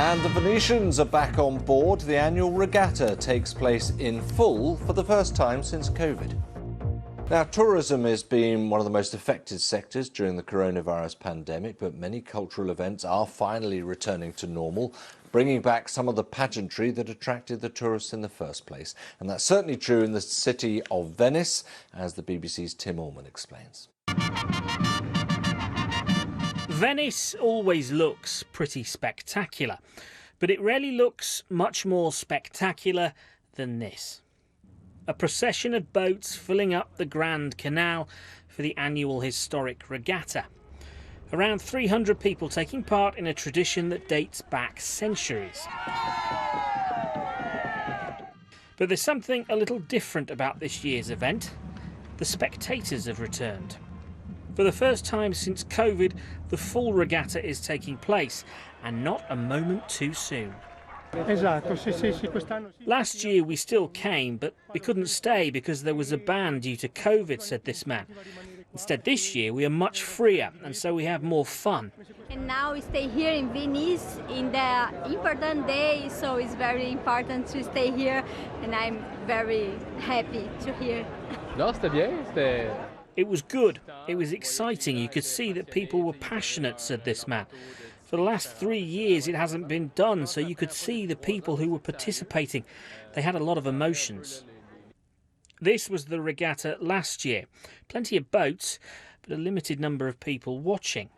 And the Venetians are back on board. The annual regatta takes place in full for the first time since Covid. Now, tourism has been one of the most affected sectors during the coronavirus pandemic, but many cultural events are finally returning to normal, bringing back some of the pageantry that attracted the tourists in the first place. And that's certainly true in the city of Venice, as the BBC's Tim Allman explains. Venice always looks pretty spectacular, but it rarely looks much more spectacular than this. A procession of boats filling up the Grand Canal for the annual historic regatta. Around 300 people taking part in a tradition that dates back centuries. But there's something a little different about this year's event. The spectators have returned. For the first time since Covid, the full regatta is taking place, and not a moment too soon. Last year we still came, but we couldn't stay because there was a ban due to Covid, said this man. Instead, this year we are much freer, and so we have more fun. And now we stay here in Venice in the important day, so it's very important to stay here, and I'm very happy to hear. It was good. It was exciting. You could see that people were passionate, said this man. For the last 3 years it hasn't been done, so you could see the people who were participating. They had a lot of emotions. This was the regatta last year. Plenty of boats, but a limited number of people watching.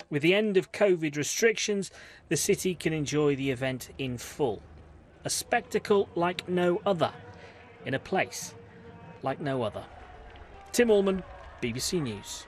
With the end of Covid restrictions, the city can enjoy the event in full. A spectacle like no other, in a place like no other. Tim Allman, BBC News.